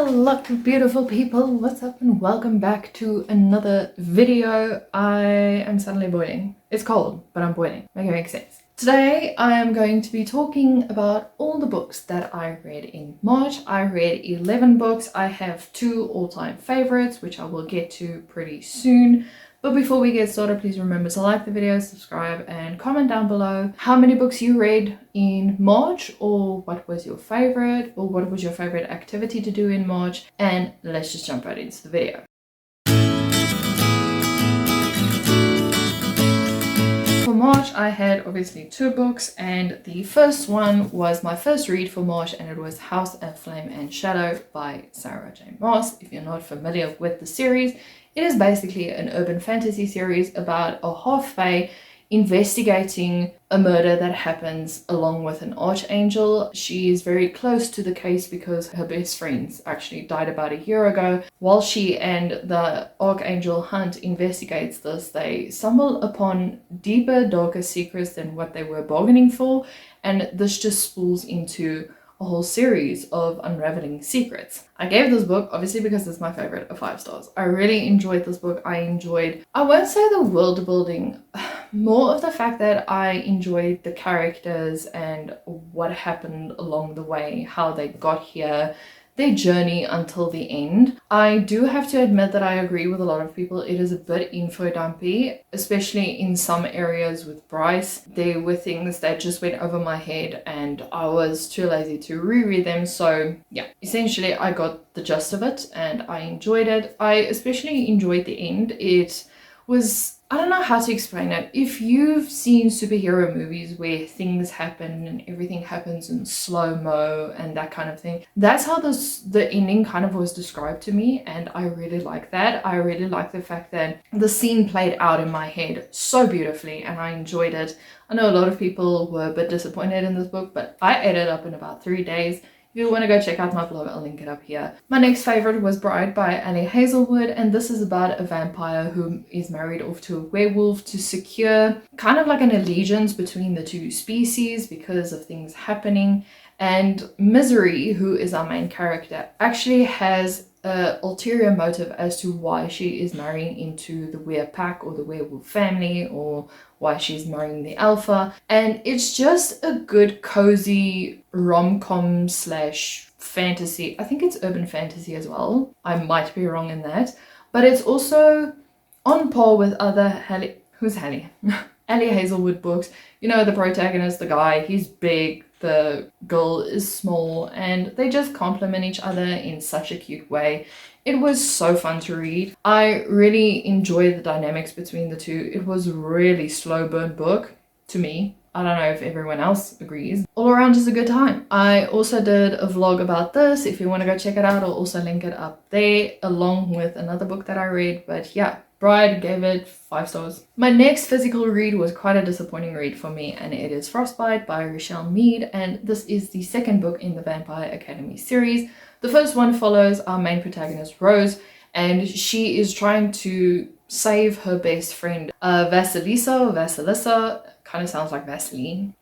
Hello beautiful people, what's up and welcome back to another video. I am suddenly boiling. It's cold, but I'm boiling. Make it make sense. Today I am going to be talking about all the books that I read in March. I read 11 books. I have 2 all-time favorites, which I will get to pretty soon. But before we get started, please remember to like the video, subscribe, and comment down below how many books you read in March, or what was your favorite, or what was your favorite activity to do in March. And let's just jump right into the video. For March, I had obviously 2 books, and the first one was my first read for March, and it was House of Flame and Shadow by Sarah J. Maas. If you're not familiar with the series, it is basically an urban fantasy series about a half-fae investigating a murder that happens along with an archangel. She is very close to the case because her best friends actually died about a year ago. While she and the archangel Hunt investigates this, they stumble upon deeper, darker secrets than what they were bargaining for, and this just spools into a whole series of unraveling secrets. I gave this book, obviously because it's my favorite, a 5 stars. I really enjoyed this book. I won't say the world building, more of the fact that I enjoyed the characters and what happened along the way, how they got here, their journey until the end. I do have to admit that I agree with a lot of people. It is a bit info dumpy, especially in some areas with Bryce. There were things that just went over my head and I was too lazy to reread them. So yeah, essentially I got the gist of it and I enjoyed it. I especially enjoyed the end. It was, I don't know how to explain it. If you've seen superhero movies where things happen and everything happens in slow-mo and that kind of thing, that's how the ending kind of was described to me, and I really like that. I really like the fact that the scene played out in my head so beautifully and I enjoyed it. I know a lot of people were a bit disappointed in this book, but I ate it up in about 3 days. If you want to go check out my blog, I'll link it up here. My next favorite was Bride by Ali Hazelwood, and this is about a vampire who is married off to a werewolf to secure kind of like an allegiance between the 2 species because of things happening. And Misery, who is our main character, actually has an ulterior motive as to why she is marrying into the were pack or the werewolf family, or why she's marrying the alpha. And it's just a good cozy rom-com slash fantasy. I think it's urban fantasy as well. I might be wrong in that, but it's also on par with other Ali Hazelwood books. You know, the protagonist, the guy, he's big, the girl is small, and they just complement each other in such a cute way. It was so fun to read. I really enjoyed the dynamics between the 2. It was a really slow burn book to me. I don't know if everyone else agrees. All around is a good time. I also did a vlog about this. If you want to go check it out, I'll also link it up there along with another book that I read. But yeah, Bride, gave it 5 stars. My next physical read was quite a disappointing read for me, and it is Frostbite by Rochelle Mead, and this is the 2nd book in the Vampire Academy series. The first one follows our main protagonist Rose, and she is trying to save her best friend Vasilissa, kind of sounds like Vaseline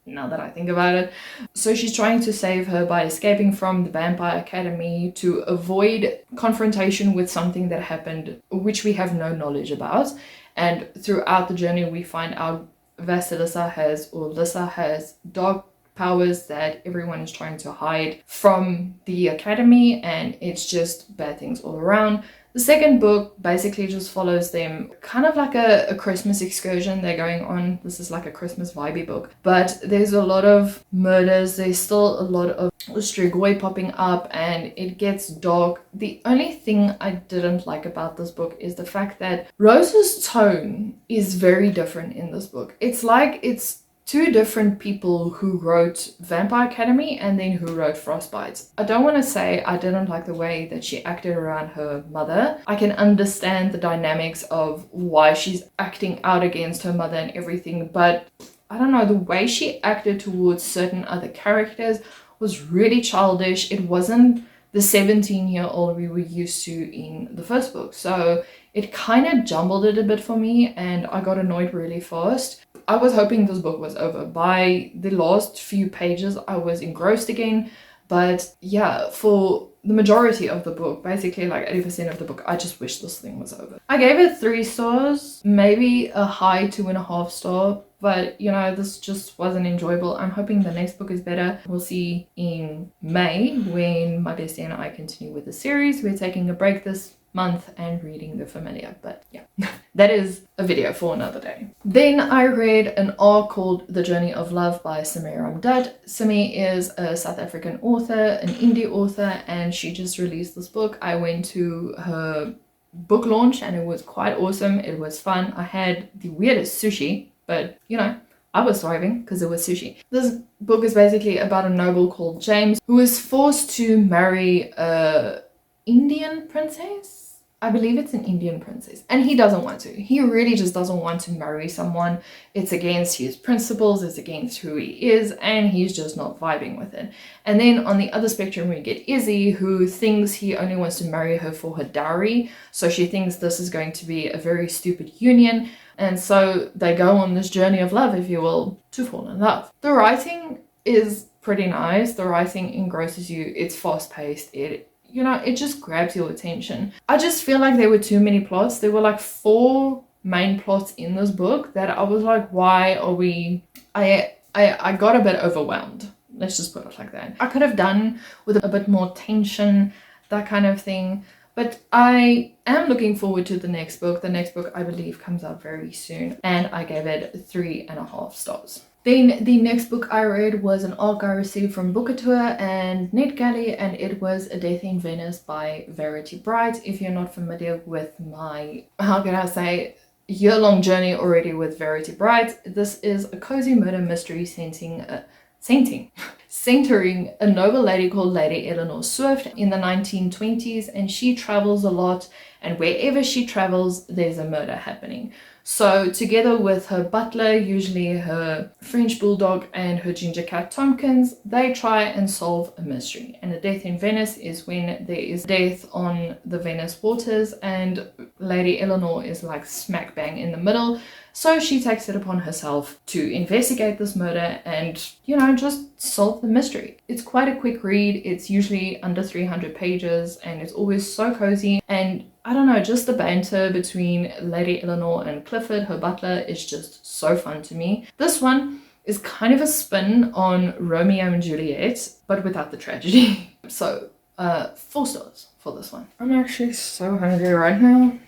now that I think about it. So she's trying to save her by escaping from the Vampire Academy to avoid confrontation with something that happened which we have no knowledge about. And throughout the journey we find out Lissa has dark powers that everyone is trying to hide from the academy, and it's just bad things all around. The 2nd book basically just follows them, kind of like a Christmas excursion they're going on. This is like a Christmas vibey book, but there's a lot of murders. There's still a lot of strigoi popping up and it gets dark. The only thing I didn't like about this book is the fact that Rose's tone is very different in this book. It's like it's 2 different people who wrote Vampire Academy and then who wrote Frostbite. I don't want to say I didn't like the way that she acted around her mother. I can understand the dynamics of why she's acting out against her mother and everything, but I don't know, the way she acted towards certain other characters was really childish. It wasn't the 17-year-old we were used to in the first book. So it kind of jumbled it a bit for me and I got annoyed really fast. I was hoping this book was over. By the last few pages, I was engrossed again. But yeah, for the majority of the book, basically like 80% of the book, I just wish this thing was over. I gave it 3 stars, maybe a high 2.5 star, but you know, this just wasn't enjoyable. I'm hoping the next book is better. We'll see in May when my bestie and I continue with the series. We're taking a break this month and reading The Familiar, but yeah, that is a video for another day. Then I read an arc called The Journey of Love by Simi Ramdad. Simi is a South African author, an indie author, and she just released this book. I went to her book launch and it was quite awesome. It was fun. I had the weirdest sushi, but you know, I was thriving because it was sushi. This book is basically about a noble called James who is forced to marry a Indian princess. I believe it's an Indian princess, and he doesn't want to. He really just doesn't want to marry someone. It's against his principles, it's against who he is, and he's just not vibing with it. And then on the other spectrum, we get Izzy, who thinks he only wants to marry her for her dowry. So she thinks this is going to be a very stupid union. And so they go on this journey of love, if you will, to fall in love. The writing is pretty nice. The writing engrosses you. It's fast-paced. You know, it just grabs your attention. I just feel like there were too many plots. There were like 4 main plots in this book that I was like, why are we... I got a bit overwhelmed. Let's just put it like that. I could have done with a bit more tension, that kind of thing. But I am looking forward to the next book. The next book, I believe, comes out very soon. And I gave it 3.5 stars. Then the next book I read was an arc I received from Bookatour and NetGalley, and it was A Death in Venice by Verity Bright. If you're not familiar with my, how can I say, year-long journey already with Verity Bright, this is a cozy murder mystery centering a noble lady called Lady Eleanor Swift in the 1920s, and she travels a lot, and wherever she travels, there's a murder happening. So together with her butler, usually her French bulldog, and her ginger cat Tompkins, they try and solve a mystery. And A Death in Venice is when there is death on the Venice waters, and Lady Eleanor is like smack bang in the middle. So she takes it upon herself to investigate this murder and, you know, just solve the mystery. It's quite a quick read. It's usually under 300 pages and it's always so cozy. And I don't know, just the banter between Lady Eleanor and Clifford, her butler, is just so fun to me. This one is kind of a spin on Romeo and Juliet, but without the tragedy. So, 4 stars for this one. I'm actually so hungry right now.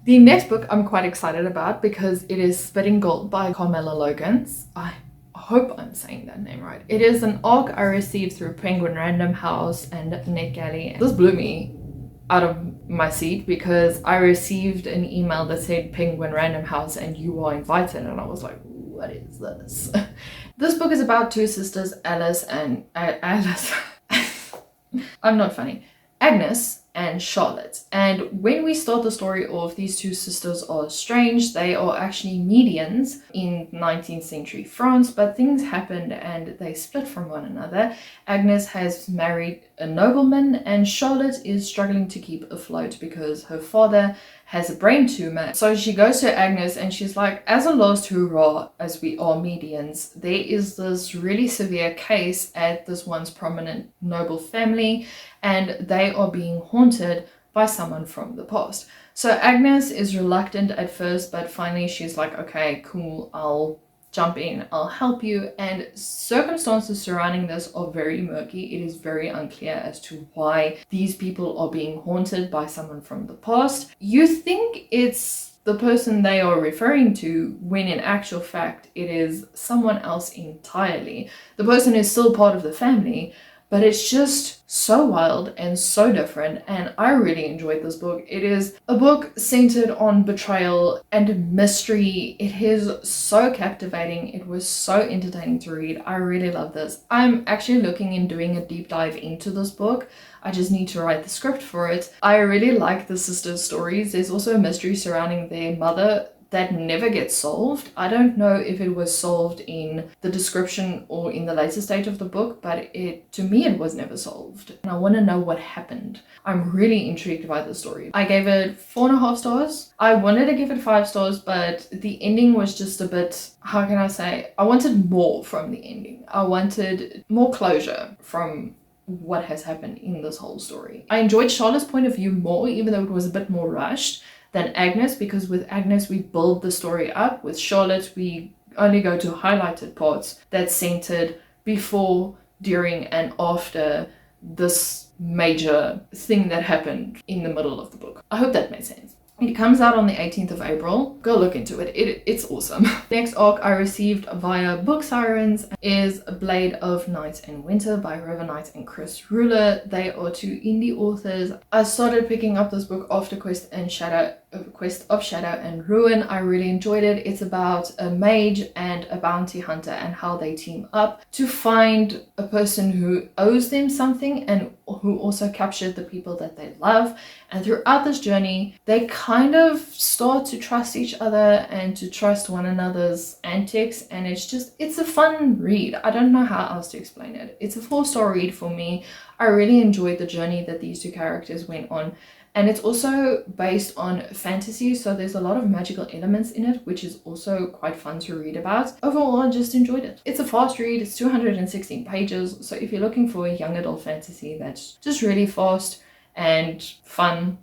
The next book I'm quite excited about because it is Spitting Gold by Carmela Logans. I hope I'm saying that name right. It is an arc I received through Penguin Random House and NetGalley. This blew me out of my seat because I received an email that said Penguin Random House and you are invited, and I was like, what is this? This book is about 2 sisters, Alice and Alice. I'm not funny. Agnes and Charlotte. And when we start the story off, these 2 sisters are estranged. They are actually medians in 19th century France, but things happened and they split from one another. Agnes has married a nobleman and Charlotte is struggling to keep afloat because her father has a brain tumor. So she goes to Agnes and she's like, as a last hurrah, as we are medians, there is this really severe case at this once prominent noble family and they are being haunted by someone from the past. So Agnes is reluctant at first, but finally she's like, okay, cool, I'll jump in, I'll help you. And circumstances surrounding this are very murky. It is very unclear as to why these people are being haunted by someone from the past. You think it's the person they are referring to, when in actual fact it is someone else entirely. The person is still part of the family, but it's just so wild and so different, and I really enjoyed this book. It is a book centered on betrayal and mystery. It is so captivating. It was so entertaining to read. I really love this. I'm actually looking in doing a deep dive into this book. I just need to write the script for it. I really like the sisters' stories. There's also a mystery surrounding their mother that never gets solved. I don't know if it was solved in the description or in the later stage of the book, but to me it was never solved. And I want to know what happened. I'm really intrigued by the story. I gave it 4.5 stars. I wanted to give it 5 stars, but the ending was just a bit, how can I say, I wanted more from the ending. I wanted more closure from what has happened in this whole story. I enjoyed Charlotte's point of view more, even though it was a bit more rushed than Agnes, because with Agnes we build the story up. With Charlotte we only go to highlighted parts that's centered before, during, and after this major thing that happened in the middle of the book. I hope that made sense. It comes out on the 18th of April. Go look into it. It's awesome. Next arc I received via Book Sirens is Blade of Night and Winter by River Knight and Chris Ruler. They are two indie authors. I started picking up this book after Quest of Shadow and Ruin. I really enjoyed it. It's about a mage and a bounty hunter and how they team up to find a person who owes them something and who also captured the people that they love. And throughout this journey, they kind of start to trust each other and to trust one another's antics. And it's a fun read. I don't know how else to explain it. It's a 4-star read for me. I really enjoyed the journey that these two characters went on. And it's also based on fantasy, so there's a lot of magical elements in it, which is also quite fun to read about. Overall, I just enjoyed it. It's a fast read, it's 216 pages, so if you're looking for a young adult fantasy that's just really fast and fun,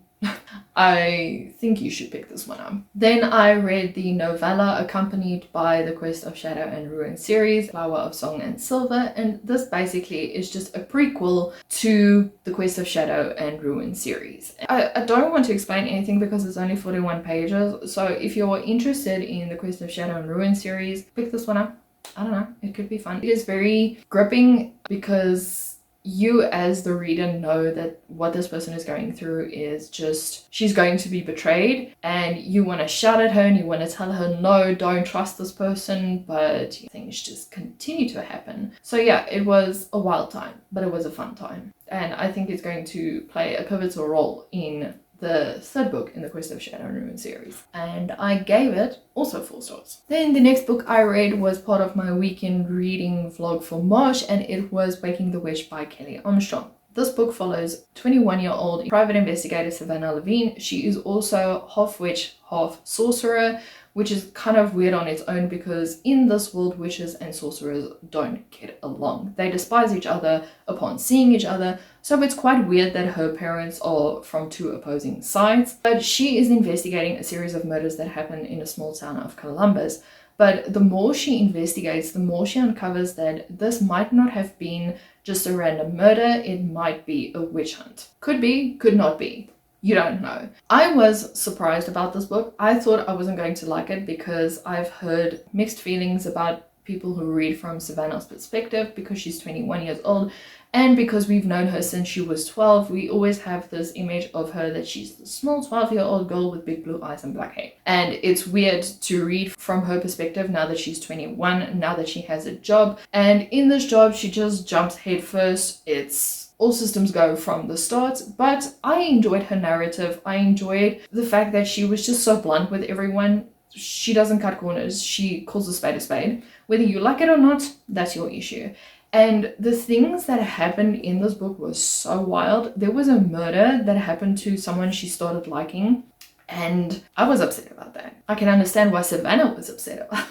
I think you should pick this one up. Then I read the novella accompanied by the Quest of Shadow and Ruin series, Flower of Song and Silver, and this basically is just a prequel to the Quest of Shadow and Ruin series. I don't want to explain anything because it's only 41 pages, so if you're interested in the Quest of Shadow and Ruin series, pick this one up. I don't know, it could be fun. It is very gripping because you as the reader know that what this person is going through is just, she's going to be betrayed, and you want to shout at her and you want to tell her, no, don't trust this person, but things just continue to happen. So yeah, it was a wild time, but it was a fun time. And I think it's going to play a pivotal role in the third book in the Quest of Shadow and Ruin series, and I gave it also 4 stars. Then the next book I read was part of my weekend reading vlog for March, and it was Waking the Witch by Kelly Armstrong. This book follows 21-year-old private investigator Savannah Levine. She is also half witch, half sorcerer, which is kind of weird on its own because in this world, witches and sorcerers don't get along. They despise each other upon seeing each other, so it's quite weird that her parents are from 2 opposing sides. But she is investigating a series of murders that happen in a small town of Columbus. But the more she investigates, the more she uncovers that this might not have been just a random murder, it might be a witch hunt. Could be, could not be. You don't know. I was surprised about this book. I thought I wasn't going to like it because I've heard mixed feelings about people who read from Savannah's perspective because she's 21 years old, and because we've known her since she was 12. We always have this image of her that she's the small 12-year-old girl with big blue eyes and black hair. And it's weird to read from her perspective now that she's 21, now that she has a job. And in this job, she just jumps headfirst. It's all systems go from the start, but I enjoyed her narrative. I enjoyed the fact that she was just so blunt with everyone. She doesn't cut corners. She calls a spade a spade. Whether you like it or not, that's your issue. And the things that happened in this book were so wild. There was a murder that happened to someone she started liking, and I was upset about that. I can understand why Savannah was upset about that.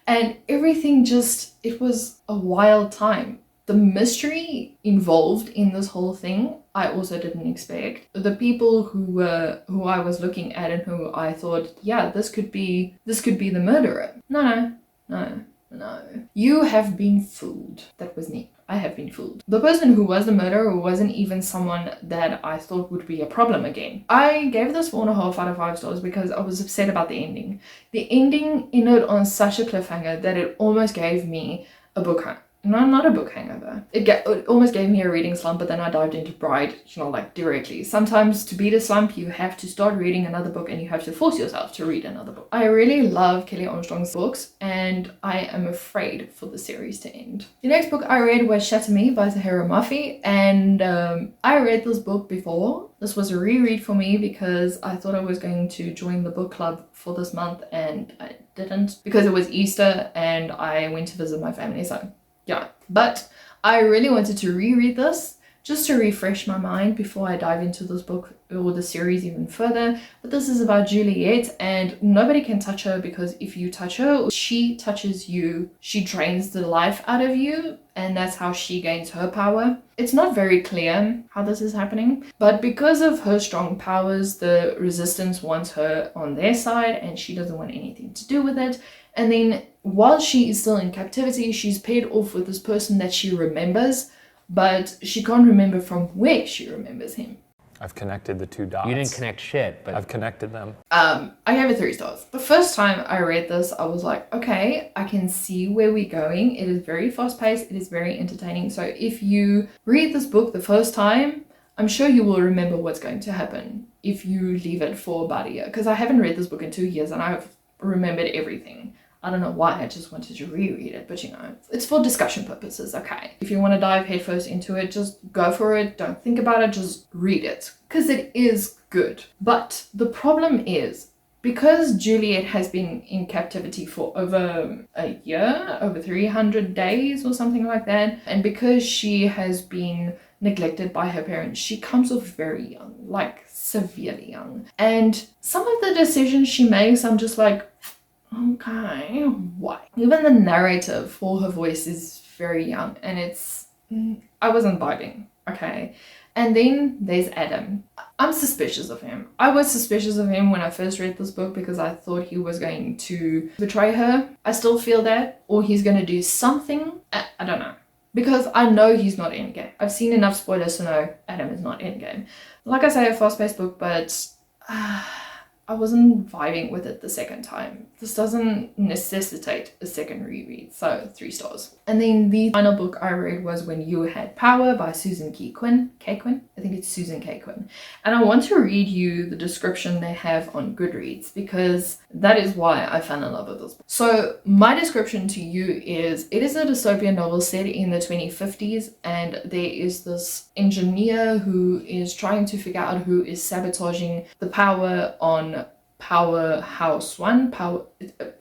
And everything just, it was a wild time. The mystery involved in this whole thing, I also didn't expect. The people who I was looking at and who I thought, yeah, this could be the murderer. No. You have been fooled. That was me. I have been fooled. The person who was the murderer wasn't even someone that I thought would be a problem again. I gave this 4.5 out of 5 stars because I was upset about the ending. The ending ended on such a cliffhanger that it almost gave me a book hunt. No, not a book hangover. It almost gave me a reading slump, but then I dived into Bride, like directly. Sometimes to beat a slump, you have to start reading another book and you have to force yourself to read another book. I really love Kelly Armstrong's books, and I am afraid for the series to end. The next book I read was Shatter Me by Tahira Murphy, and I read this book before. This was a reread for me because I thought I was going to join the book club for this month, and I didn't because it was Easter and I went to visit my family, so yeah, but I really wanted to reread this just to refresh my mind before I dive into this book or the series even further. But this is about Juliet, and nobody can touch her because if you touch her, she touches you. She drains the life out of you, and that's how she gains her power. It's not very clear how this is happening, but because of her strong powers, the resistance wants her on their side and she doesn't want anything to do with it. And then while she is still in captivity, she's paired off with this person that she remembers, but she can't remember from where she remembers him. I've connected the two dots. You didn't connect shit, but I've connected them. I gave it 3 stars. The first time I read this, I was like, okay, I can see where we're going. It is very fast paced. It is very entertaining. So if you read this book the first time, I'm sure you will remember what's going to happen if you leave it for about a year. Because I haven't read this book in 2 years and I've remembered everything. I don't know why, I just wanted to reread it, but you know, it's for discussion purposes, okay? If you want to dive headfirst into it, just go for it, don't think about it, just read it. Because it is good. But the problem is, because Juliet has been in captivity for over a year, over 300 days or something like that, and because she has been neglected by her parents, she comes off very young, like severely young. And some of the decisions she makes, I'm just like, okay, why? Even the narrative for her voice is very young and I wasn't vibing, okay? And then there's Adam. I'm suspicious of him. I was suspicious of him when I first read this book because I thought he was going to betray her. I still feel that, or he's going to do something. I don't know. Because I know he's not endgame. I've seen enough spoilers to know Adam is not endgame. Like I say, a fast-paced book, but I wasn't vibing with it the second time. This doesn't necessitate a second reread, so 3 stars. And then the final book I read was When You Had Power by Susan K. Quinn. I think it's Susan K. Quinn. And I want to read you the description they have on Goodreads because that is why I fell in love with this book. So my description to you is, it is a dystopian novel set in the 2050s and there is this engineer who is trying to figure out who is sabotaging the power on Powerhouse 1.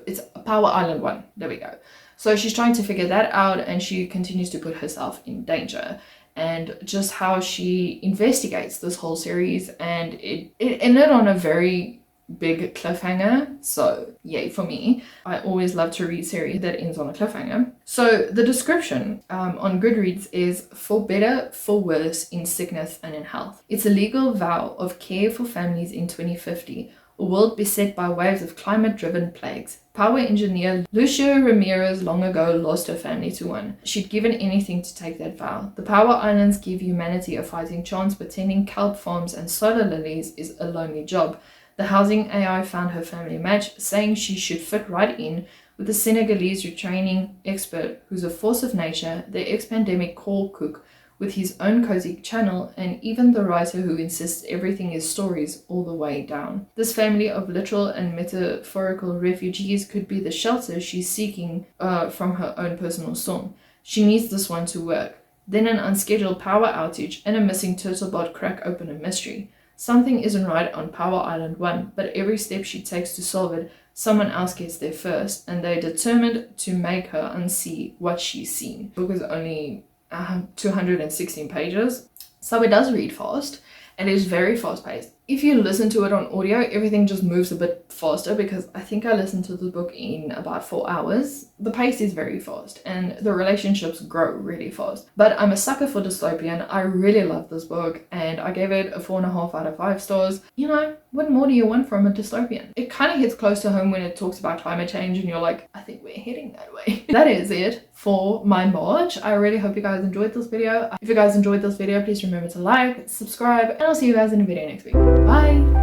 It's Power Island 1. There we go. So she's trying to figure that out and she continues to put herself in danger. And just how she investigates this whole series, and it ended on a very big cliffhanger, so yay for me. I always love to read series that ends on a cliffhanger. So the description on Goodreads is for better, for worse, in sickness and in health. It's a legal vow of care for families in 2050, a world beset by waves of climate-driven plagues. Power engineer Lucia Ramirez long ago lost her family to one. She'd given anything to take that vow. The Power Islands give humanity a fighting chance, but tending kelp farms and solar lilies is a lonely job. The housing AI found her family match, saying she should fit right in with the Senegalese retraining expert who's a force of nature, the ex-pandemic call cook with his own cozy channel, and even the writer who insists everything is stories all the way down. This family of literal and metaphorical refugees could be the shelter she's seeking from her own personal storm. She needs this one to work. Then an unscheduled power outage and a missing turtlebot crack open a mystery. Something isn't right on Power Island 1, but every step she takes to solve it, someone else gets there first, and they're determined to make her unsee what she's seen. The book is only 216 pages, so it does read fast and it is very fast paced. If you listen to it on audio, everything just moves a bit faster because I think I listened to the book in about 4 hours. The pace is very fast and the relationships grow really fast. But I'm a sucker for dystopian. I really love this book and I gave it a 4.5 out of 5 stars. You know, what more do you want from a dystopian? It kind of hits close to home when it talks about climate change and you're like, I think we're heading that way. That is it for my March. I really hope you guys enjoyed this video. If you guys enjoyed this video, please remember to like, subscribe, and I'll see you guys in a video next week. Bye!